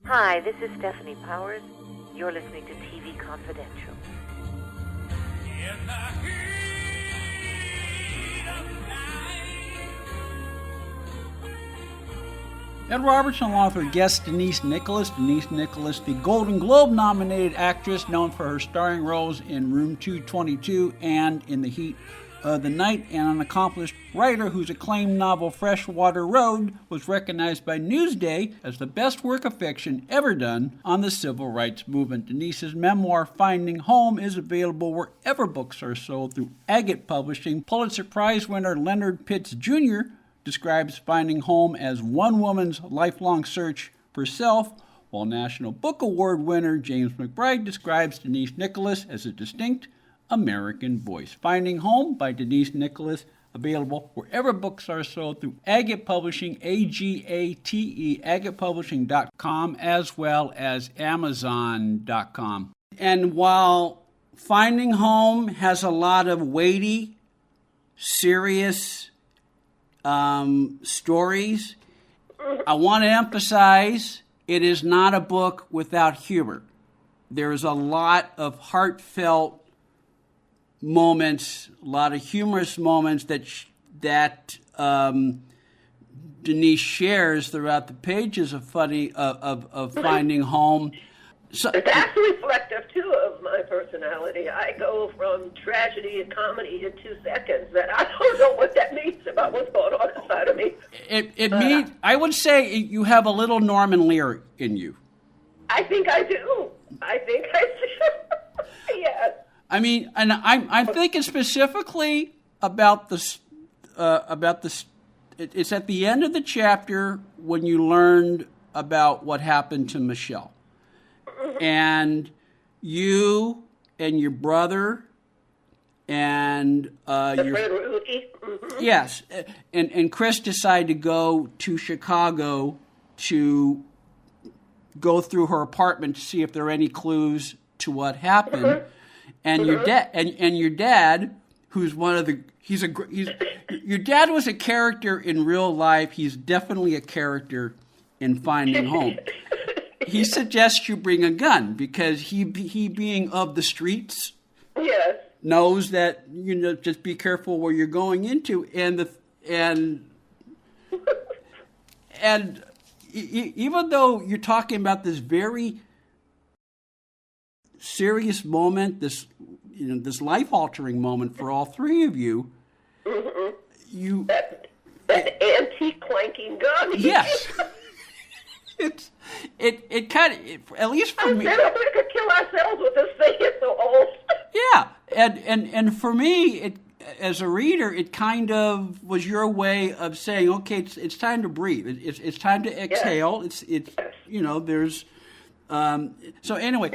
Hi, this is Stephanie Powers. You're listening to TV Confidential. In the heat of night. Ed Robertson along with her guest Denise Nicholas. Denise Nicholas, the Golden Globe nominated actress known for her starring roles in Room 222 and In the Heat of the Night, and an accomplished writer whose acclaimed novel Freshwater Road was recognized by Newsday as the best work of fiction ever done on the civil rights movement. Denise's memoir Finding Home is available wherever books are sold through Agate Publishing. Pulitzer Prize winner Leonard Pitts Jr. describes Finding Home as one woman's lifelong search for self, while National Book Award winner James McBride describes Denise Nicholas as a distinct American voice. Finding Home by Denise Nicholas, available wherever books are sold through Agate Publishing, A-G-A-T-E, agatepublishing.com, as well as Amazon.com. And while Finding Home has a lot of weighty, serious stories, I want to emphasize it is not a book without humor. There is a lot of heartfelt moments, a lot of humorous moments that Denise shares throughout the pages of Finding Home. So, that's reflective too of my personality. I go from tragedy and comedy in 2 seconds. That I don't know what that means about what's going on inside of me. It means, I would say you have a little Norman Lear in you. I think I do. Yes. I mean, and I'm thinking specifically about this. It's at the end of the chapter when you learned about what happened to Michelle, and you and your brother and your friend Rudy. Yes, and Chris decided to go to Chicago to go through her apartment to see if there are any clues to what happened. And your dad, and your dad, who's one of the, your dad was a character in real life. He's definitely a character in Finding Home. He suggests you bring a gun because he being of the streets, Yes. knows that just be careful where you're going into, and even though you're talking about this very serious moment, this life-altering moment for all three of you, That antique clanking gun. Yes. It kind of, at least for me. I said we could kill ourselves with this thing. It's so old. Yeah, and for me, as a reader, it kind of was your way of saying, okay, it's time to breathe. It's time to exhale. Yes. It's there's so anyway.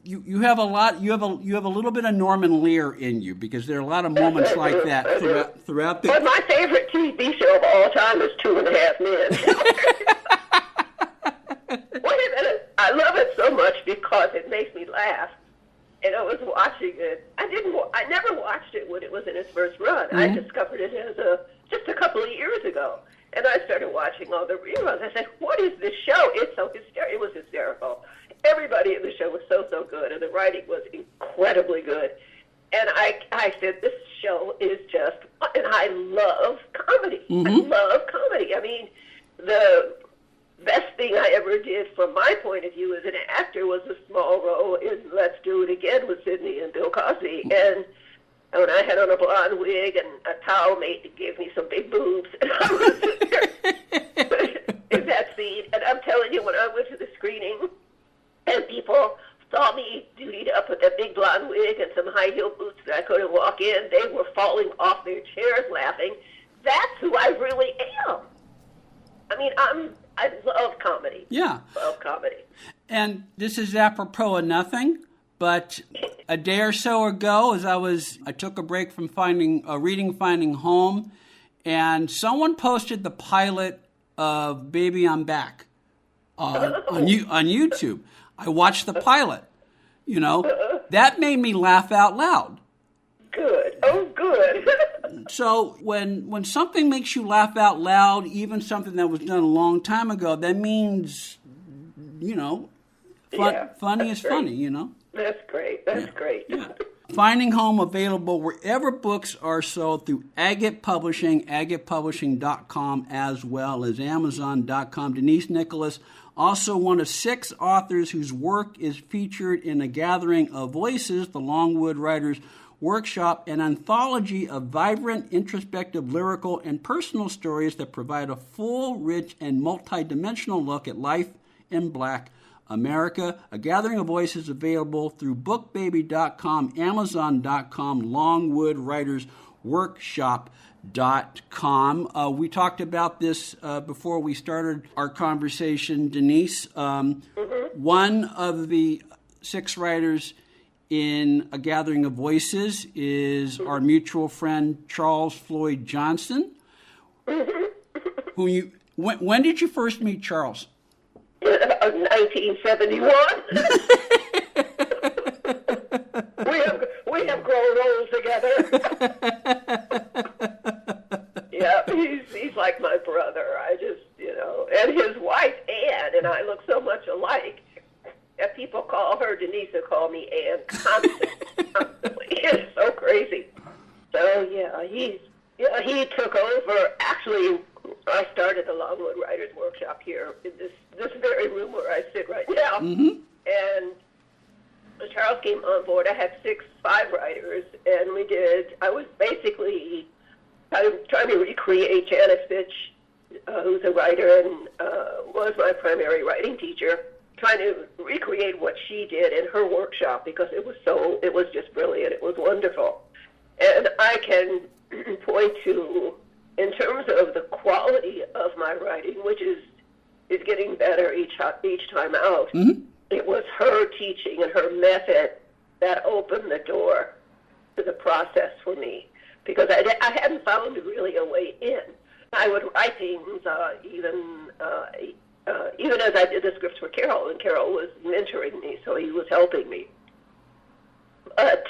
You have a lot. You have a little bit of Norman Lear in you because there are a lot of moments like that throughout the. But my favorite TV show of all time is 2.5 Men. I love it so much because it makes me laugh. And I was watching it. I never watched it when it was in its first run. Mm-hmm. I discovered it as just a couple of years ago. And I started watching all the reruns. I said, "What is this show? It's so hysterical." It was hysterical. Everybody in the show was so good, and the writing was incredibly good. And I said, this show is just, and I love comedy. Mm-hmm. I love comedy. I mean, the best thing I ever did from my point of view as an actor was a small role in Let's Do It Again with Sidney and Bill Cosby. And when I had on a blonde wig and a towel mate that gave me some big boobs, and I was there in that scene. And I'm telling you, when I went to the screening and people saw me dudied up with that big blonde wig and some high-heel boots that I couldn't walk in, they were falling off their chairs laughing. That's who I really am. I mean, I love comedy. Yeah. Love comedy. And this is apropos of nothing, but a day or so ago, as I took a break from reading Finding Home, and someone posted the pilot of Baby I'm Back on YouTube. I watched the pilot. That made me laugh out loud. Good. Oh, good. So when something makes you laugh out loud, even something that was done a long time ago, that means, funny is funny, That's great. That's great. Yeah. Finding Home available wherever books are sold through Agate Publishing, agatepublishing.com, as well as amazon.com. Denise Nicholas, also one of 6 authors whose work is featured in A Gathering of Voices, the Longwood Writers Workshop, an anthology of vibrant, introspective, lyrical, and personal stories that provide a full, rich, and multidimensional look at life in Black America. A Gathering of Voices available through bookbaby.com, amazon.com, Longwood Writers Workshop.com. We talked about this before we started our conversation, Denise. One of the 6 writers in A Gathering of Voices is our mutual friend Charles Floyd Johnson. When did you first meet Charles? 1971. we have grown old together. Yeah, he's like my brother. I just, and his wife Ann and I look so much alike. If people call her Denise, they call me Ann constantly. It's so crazy. So he took over. Actually, I started the Longwood Writers Workshop here in this very room where I sit right now. Mm-hmm. And when Charles came on board, I had 5 writers, and I was basically trying to recreate Janet Fitch, who's a writer and was my primary writing teacher, trying to recreate what she did in her workshop because it was just brilliant. It was wonderful. And I can point to, in terms of the quality of my writing, which is getting better each time out, it was her teaching and her method that opened the door to the process for me, because I hadn't found really a way in. I would write things even as I did the scripts for Carol, and Carol was mentoring me, so he was helping me. But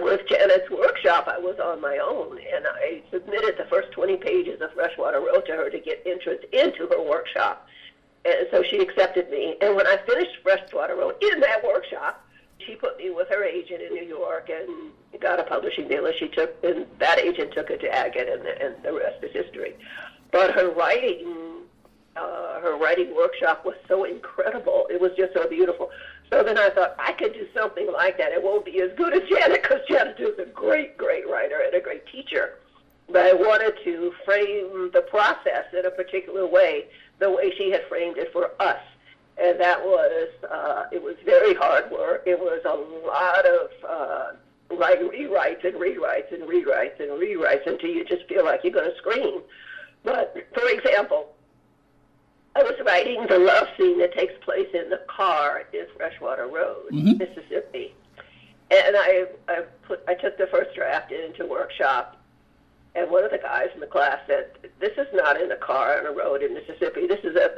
with Janet's workshop, I was on my own, and I submitted the first 20 pages of Freshwater Road to her to get entrance into her workshop. And so she accepted me. And when I finished Freshwater Road in that workshop, she put me with her agent in New York and got a publishing deal. And that agent took it to Agate, and the rest is history. But her writing workshop was so incredible. It was just so beautiful. So then I thought, I could do something like that. It won't be as good as Janet, because Janet is a great, great writer and a great teacher. But I wanted to frame the process in a particular way, the way she had framed it for us. And that was, it was very hard work. It was a lot of rewrites and rewrites and rewrites and rewrites until you just feel like you're going to scream. But, for example, I was writing the love scene that takes place in the car in Freshwater Road, Mississippi. And I took the first draft into workshop, and one of the guys in the class said, "This is not in a car on a road in Mississippi. This is at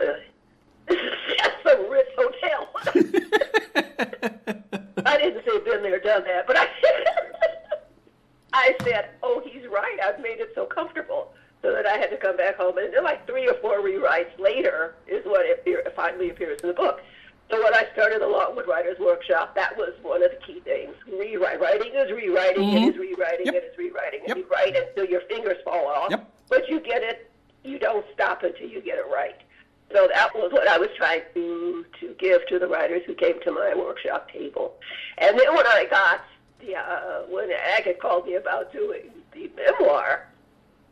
some Ritz hotel." I didn't say been there, done that, but I said, "Oh, he's right. I've made it so comfortable." So that I had to come back home, and then like 3 or 4 rewrites later is when it finally appears in the book. So when I started the Longwood Writers Workshop, that was one of the key things. Writing is rewriting, it is rewriting, it is rewriting, and you write it until your fingers fall off, but you get it, you don't stop until you get it right. So that was what I was trying to give to the writers who came to my workshop table. And then when I got when Agate called me about doing the memoir,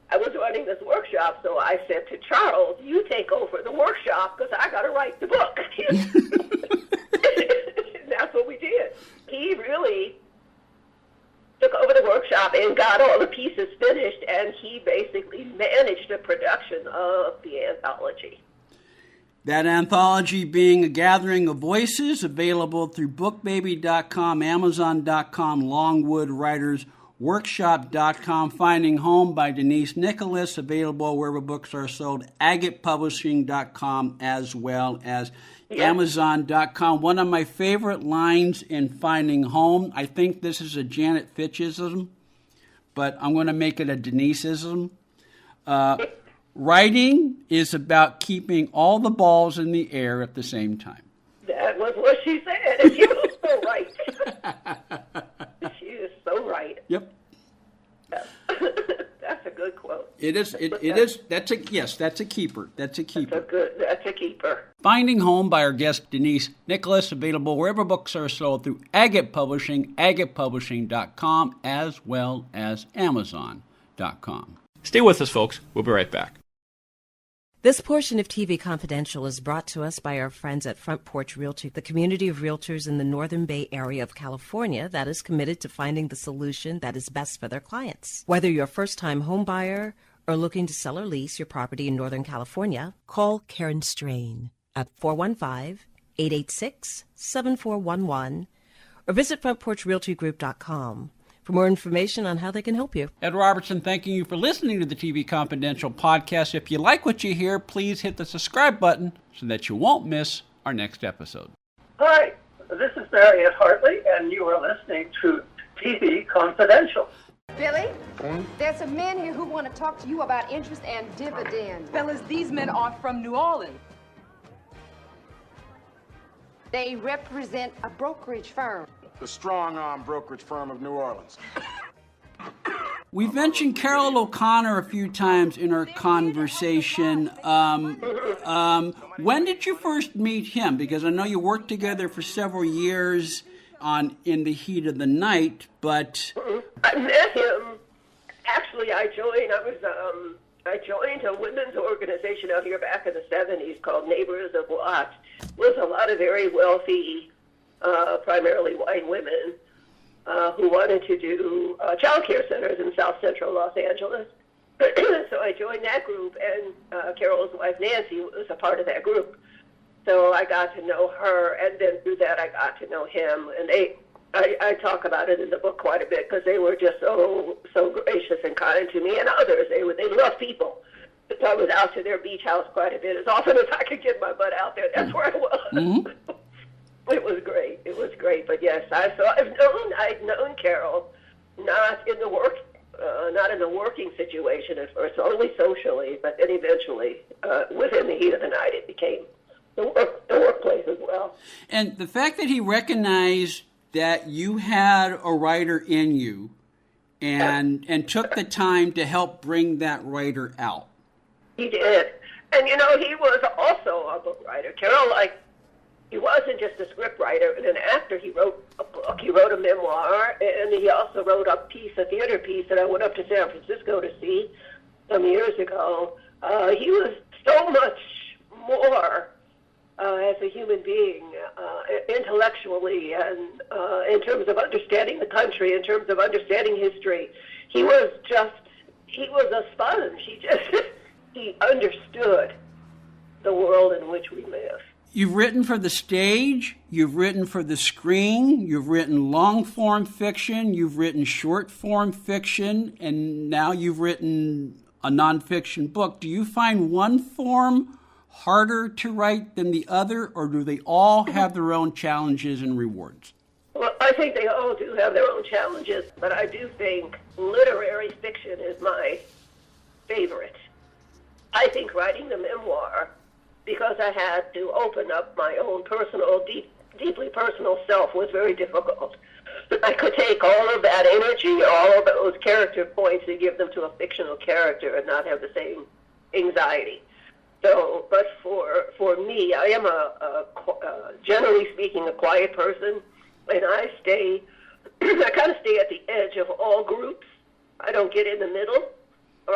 I was running this workshop, so I said to Charles, "You take over the workshop because I got to write the book." That's what we did. He really took over the workshop and got all the pieces finished, and he basically managed the production of the anthology. That anthology being A Gathering of Voices, available through bookbaby.com, amazon.com, Longwood Writers Workshop.com. Finding Home by Denise Nicholas, available wherever books are sold, agatepublishing.com, as well as amazon.com. One of my favorite lines in Finding Home, I think this is a Janet Fitchism, but I'm going to make it a Deniseism. Writing is about keeping all the balls in the air at the same time. That was what she said, and she was so right. She is so right. Yep. That's a good quote. It is. It is. That's a keeper. That's a keeper. That's a keeper. Finding Home by our guest Denise Nicholas, available wherever books are sold through Agate Publishing, agatepublishing.com, as well as Amazon.com. Stay with us, folks. We'll be right back. This portion of TV Confidential is brought to us by our friends at Front Porch Realty, the community of realtors in the Northern Bay Area of California that is committed to finding the solution that is best for their clients. Whether you're a first-time home buyer or looking to sell or lease your property in Northern California, call Karen Strain at 415-886-7411 or visit frontporchrealtygroup.com for more information on how they can help you. Ed Robertson, thanking you for listening to the TV Confidential podcast. If you like what you hear, please hit the subscribe button so that you won't miss our next episode. Hi, this is Mariette Hartley, and you are listening to TV Confidential. Billy, there's some men here who want to talk to you about interest and dividends. Fellas, these men are from New Orleans. They represent a brokerage firm. The strong-arm brokerage firm of New Orleans. We've mentioned Carroll O'Connor a few times in our conversation. When did you first meet him? Because I know you worked together for several years on In the Heat of the Night, but... I met him. Actually, I joined a women's organization out here back in the 70s called Neighbors of Watt. It was a lot of very wealthy, primarily white women who wanted to do child care centers in South Central Los Angeles. So I joined that group, and Carol's wife, Nancy, was a part of that group. So I got to know her, and then through that I got to know him. And I talk about it in the book quite a bit because they were just so gracious and kind to me and others. They love people. So I was out to their beach house quite a bit. As often as I could get my butt out there, that's where I was. Mm-hmm. It was great. It was great. But yes, I'd known Carol, not in the working situation at first, only socially, but then eventually, within the heat of the night, it became the workplace as well. And the fact that he recognized that you had a writer in you and took the time to help bring that writer out. He did. And, he was also a book writer. Carol, he wasn't just a script writer and an actor. He wrote a book. He wrote a memoir, and he also wrote a theater piece that I went up to San Francisco to see some years ago. He was so much more as a human being, intellectually, and in terms of understanding the country, in terms of understanding history. He was a sponge. He understood the world in which we live. You've written for the stage, you've written for the screen, you've written long-form fiction, you've written short-form fiction, and now you've written a nonfiction book. Do you find one form harder to write than the other, or do they all have their own challenges and rewards? Well, I think they all do have their own challenges, but I do think literary fiction is my favorite. I think writing the memoir, because I had to open up my own personal, deeply personal self, was very difficult. I could take all of that energy, all of those character points, and give them to a fictional character and not have the same anxiety. So, but for me, I am generally speaking, a quiet person, and I kind of stay at the edge of all groups. I don't get in the middle,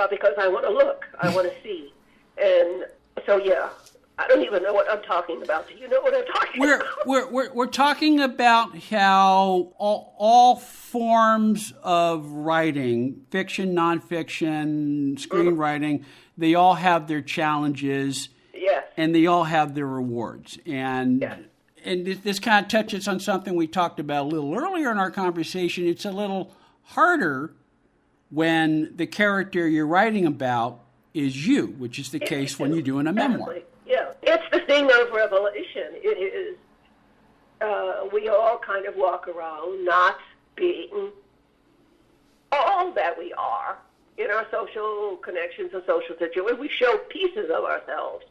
because I want to look, I want to see. And so, yeah, I don't even know what I'm talking about. Do you know what I'm talking about? We're talking about how all forms of writing, fiction, nonfiction, screenwriting, they all have their challenges. Yes. And they all have their rewards. And yes. And this kind of touches on something we talked about a little earlier in our conversation. It's a little harder when the character you're writing about is you, which is the case when you're doing a memoir. Yeah, it's the thing of revelation. It is, we all kind of walk around not being all that we are in our social connections and social situations. We show pieces of ourselves.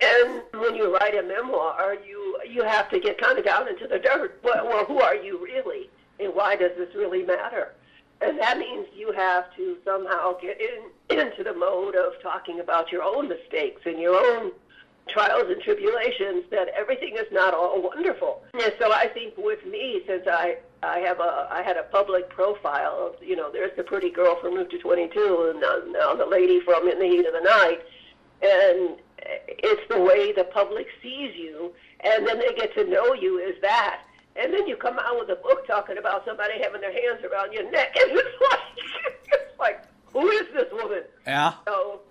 And when you write a memoir, you have to get kind of down into the dirt. Well, who are you really? And why does this really matter? And that means you have to somehow get into the mode of talking about your own mistakes and your own trials and tribulations, that everything is not all wonderful. And so I think with me, since I had a public profile of, there's the pretty girl from Route 22 and now the lady from In the Heat of the Night, and it's the way the public sees you, and then they get to know you as that. And then you come out with a book talking about somebody having their hands around your neck, and it's like, who is this woman? Yeah. So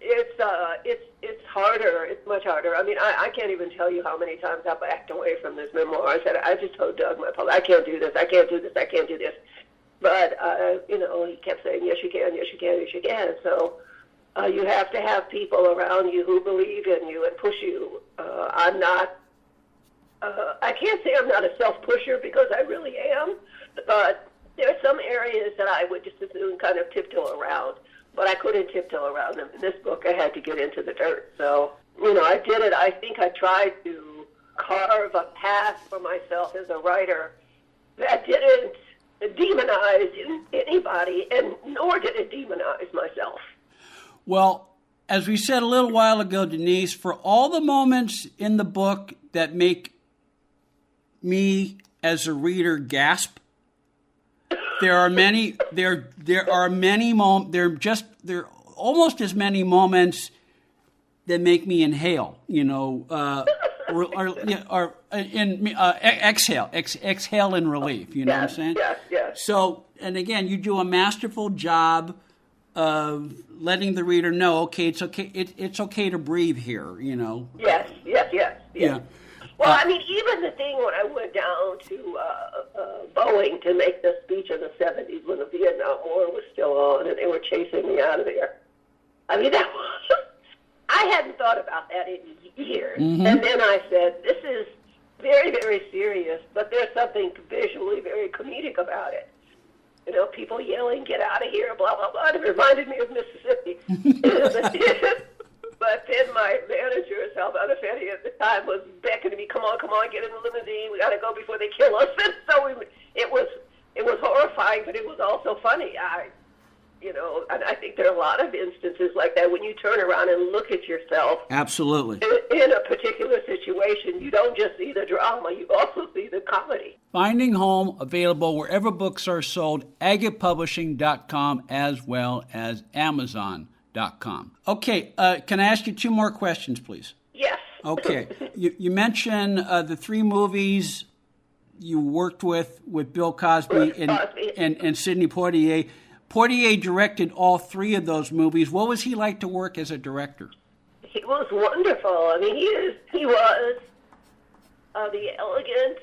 it's harder. It's much harder. I mean, I can't even tell you how many times I backed away from this memoir. I said, I just told Doug, my public, I can't do this. I can't do this. I can't do this. But he kept saying, yes, you can. Yes, you can. Yes, you can. So you have to have people around you who believe in you and push you. I'm not. I can't say I'm not a self-pusher, because I really am, but there are some areas that I would just as soon kind of tiptoe around, but I couldn't tiptoe around them. In this book, I had to get into the dirt. So, I did it. I think I tried to carve a path for myself as a writer that didn't demonize anybody, and nor did it demonize myself. Well, as we said a little while ago, Denise, for all the moments in the book that make me as a reader gasp, there are almost as many moments that make me inhale, exhale in relief, what I'm saying? Yes. So, and again, you do a masterful job of letting the reader know, okay, it's okay to breathe here, Yes. Yeah. Well, I mean, even the thing when I went down to Boeing to make the speech in the 70s when the Vietnam War was still on and they were chasing me out of there. I mean, I hadn't thought about that in years. Mm-hmm. And then I said, this is very, very serious, but there's something visually very comedic about it. People yelling, get out of here, blah, blah, blah. It reminded me of Mississippi. But then my manager, Salvador Fetti, at the time was beckoning me, come on, get in the limousine. We got to go before they kill us. And so it was horrifying, but it was also funny. And I think there are a lot of instances like that when you turn around and look at yourself. Absolutely. In a particular situation, you don't just see the drama, you also see the comedy. Finding Home, available wherever books are sold, agatepublishing.com, as well as Amazon.com. Okay, can I ask you two more questions, please? Yes. Okay. You mentioned the three movies you worked with Bill Cosby and Sidney Poitier. Poitier directed all three of those movies. What was he like to work as a director? He was wonderful. I mean, he was the elegant,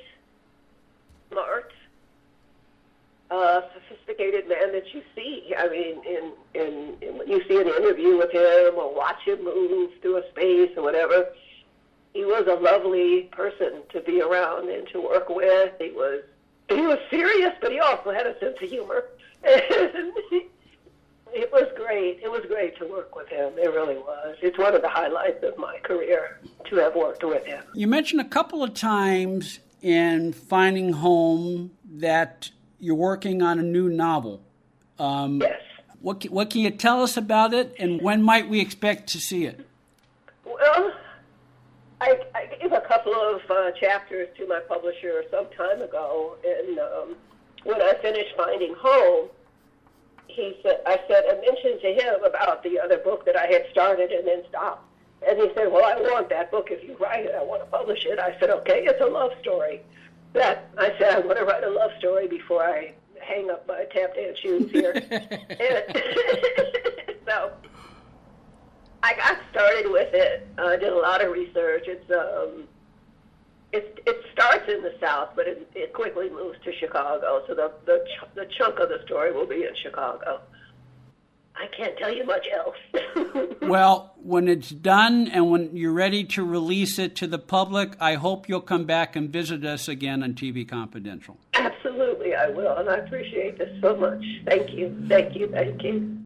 smart, sophisticated man that you see. I mean, in when you see an interview with him or watch him move through a space or whatever, he was a lovely person to be around and to work with. He was serious, but he also had a sense of humor. And it was great. It was great to work with him. It really was. It's one of the highlights of my career to have worked with him. You mentioned a couple of times in Finding Home that you're working on a new novel. Yes. What can you tell us about it, and when might we expect to see it? Well, I gave a couple of chapters to my publisher some time ago, and when I finished Finding Home, I mentioned to him about the other book that I had started and then stopped. And he said, well, I want that book. If you write it, I want to publish it. I said, okay, it's a love story. I said, I'm going to write a love story before I hang up my tap dance shoes here. So I got started with it. I did a lot of research. It starts in the South, but it quickly moves to Chicago. So the chunk of the story will be in Chicago. I can't tell you much else. Well, when it's done and when you're ready to release it to the public, I hope you'll come back and visit us again on TV Confidential. Absolutely, I will, and I appreciate this so much. Thank you, thank you, thank you.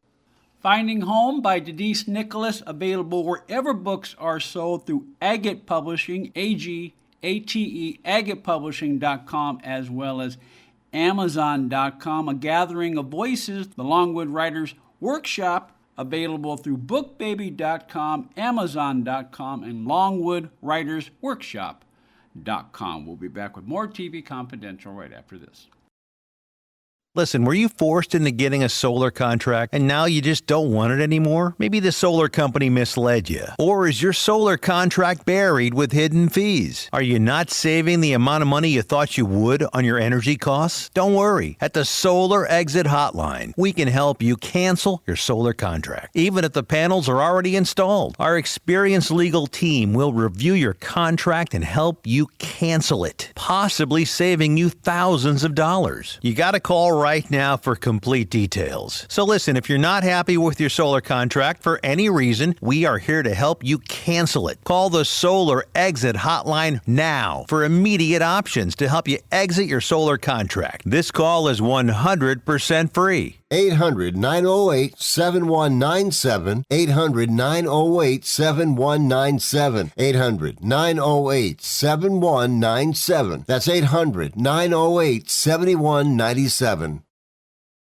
Finding Home by Denise Nicholas, available wherever books are sold through Agate Publishing, A-G-A-T-E, agatepublishing.com, as well as Amazon.com. A Gathering of Voices, the Longwood Writers Workshop, available through bookbaby.com, Amazon.com, and longwoodwritersworkshop.com. We'll be back with more TV Confidential right after this. Listen, were you forced into getting a solar contract and now you just don't want it anymore? Maybe the solar company misled you. Or is your solar contract buried with hidden fees? Are you not saving the amount of money you thought you would on your energy costs? Don't worry. At the Solar Exit Hotline, we can help you cancel your solar contract, even if the panels are already installed. Our experienced legal team will review your contract and help you cancel it, possibly saving you thousands of dollars. You got to call right now for complete details. So listen, if you're not happy with your solar contract for any reason, we are here to help you cancel it. Call the Solar Exit Hotline now for immediate options to help you exit your solar contract. This call is 100% free. 800-908-7197. 800-908-7197. 800-908-7197. That's 800-908-7197.